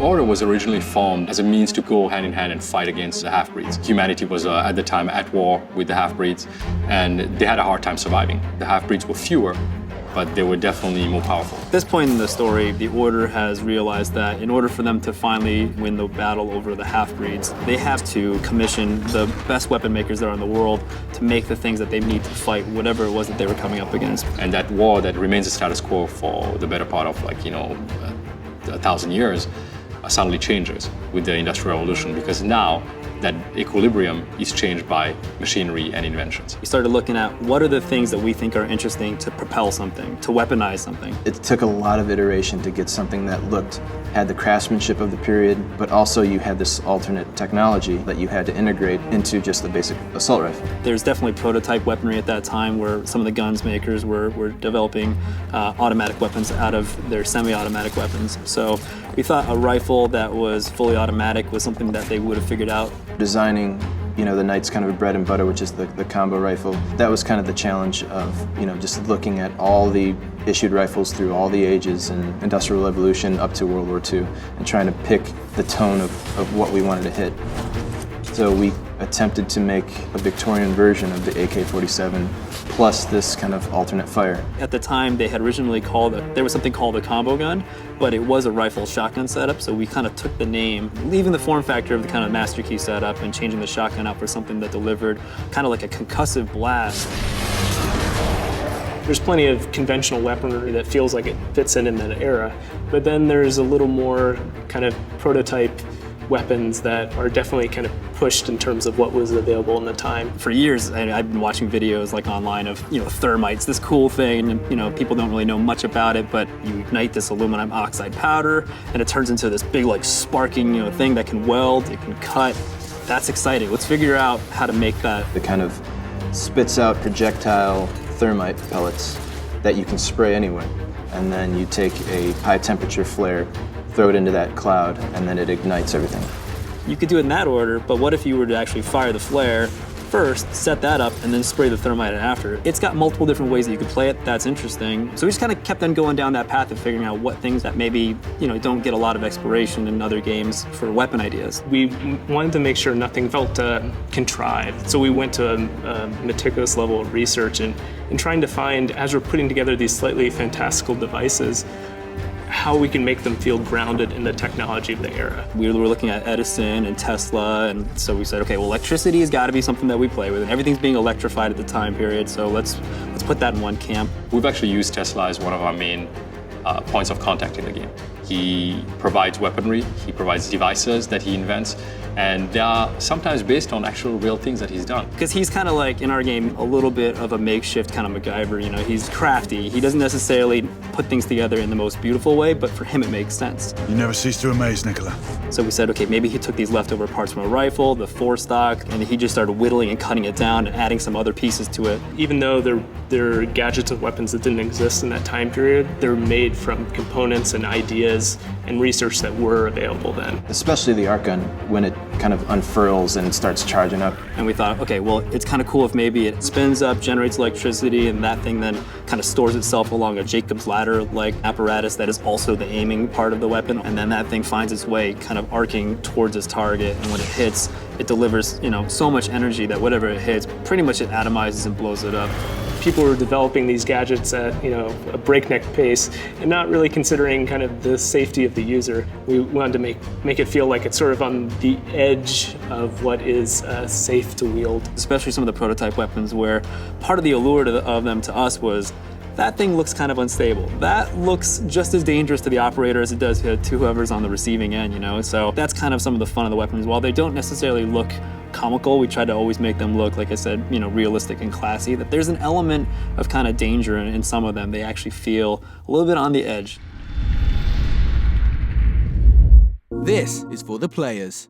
Order was originally formed as a means to go hand in hand and fight against the half-breeds. Humanity was at the time at war with the half-breeds, and they had a hard time surviving. The half-breeds were fewer, but they were definitely more powerful. At this point in the story, the Order has realized that in order for them to finally win the battle over the half-breeds, they have to commission the best weapon makers there are in the world to make the things that they need to fight whatever it was that they were coming up against. And that war that remains a status quo for the better part of 1,000 years suddenly changes with the Industrial Revolution, because now that equilibrium is changed by machinery and inventions. We started looking at what are the things that we think are interesting to propel something, to weaponize something. It took a lot of iteration to get something that had the craftsmanship of the period, but also you had this alternate technology that you had to integrate into just the basic assault rifle. There's definitely prototype weaponry at that time where some of the guns makers were developing automatic weapons out of their semi-automatic weapons. So we thought a rifle that was fully automatic was something that they would have figured out. Designing, the Knight's kind of bread and butter, which is the combo rifle. That was kind of the challenge of, just looking at all the issued rifles through all the ages and Industrial Revolution up to World War II and trying to pick the tone of what we wanted to hit. So we attempted to make a Victorian version of the AK-47 plus this kind of alternate fire. At the time, they had originally there was something called a combo gun, but it was a rifle shotgun setup, so we kind of took the name, leaving the form factor of the kind of master key setup and changing the shotgun out for something that delivered kind of like a concussive blast. There's plenty of conventional weaponry that feels like it fits in that era, but then there's a little more kind of prototype weapons that are definitely kind of pushed in terms of what was available in the time. For years, I've been watching videos online of, thermites, this cool thing, and people don't really know much about it, but you ignite this aluminum oxide powder, and it turns into this big, sparking, thing that can weld, it can cut. That's exciting. Let's figure out how to make that. It kind of spits out projectile thermite pellets that you can spray anywhere, and then you take a high temperature flare, throw it into that cloud, and then it ignites everything. You could do it in that order, but what if you were to actually fire the flare first, set that up, and then spray the thermite after? It's got multiple different ways that you could play it. That's interesting. So we just kind of kept on going down that path of figuring out what things that maybe, don't get a lot of exploration in other games for weapon ideas. We wanted to make sure nothing felt contrived. So we went to a meticulous level of research and trying to find, as we're putting together these slightly fantastical devices, how we can make them feel grounded in the technology of the era. We were looking at Edison and Tesla, and so we said, okay, well, electricity has got to be something that we play with, and everything's being electrified at the time period, so let's put that in one camp. We've actually used Tesla as one of our main points of contact in the game. He provides weaponry, he provides devices that he invents, and they are sometimes based on actual real things that he's done. Because he's kind of like, in our game, a little bit of a makeshift kind of MacGyver, he's crafty. He doesn't necessarily put things together in the most beautiful way, but for him it makes sense. You never cease to amaze, Nicola. So we said, okay, maybe he took these leftover parts from a rifle, the forestock, and he just started whittling and cutting it down and adding some other pieces to it. Even though they're gadgets and weapons that didn't exist in that time period, they're made from components and ideas and research that were available then. Especially the arc gun, when it kind of unfurls and starts charging up. And we thought, okay, well, it's kind of cool if maybe it spins up, generates electricity, and that thing then kind of stores itself along a Jacob's ladder-like apparatus that is also the aiming part of the weapon, and then that thing finds its way kind of arcing towards its target, and when it hits, it delivers, so much energy that whatever it hits, pretty much it atomizes and blows it up. People were developing these gadgets at, a breakneck pace and not really considering kind of the safety of the user. We wanted to make it feel like it's sort of on the edge of what is safe to wield. Especially some of the prototype weapons where part of the allure of them to us was that thing looks kind of unstable. That looks just as dangerous to the operator as it does to whoever's on the receiving end, So that's kind of some of the fun of the weapons. While they don't necessarily look comical, we try to always make them look, like I said, realistic and classy, that there's an element of kind of danger in some of them. They actually feel a little bit on the edge. This is for the players.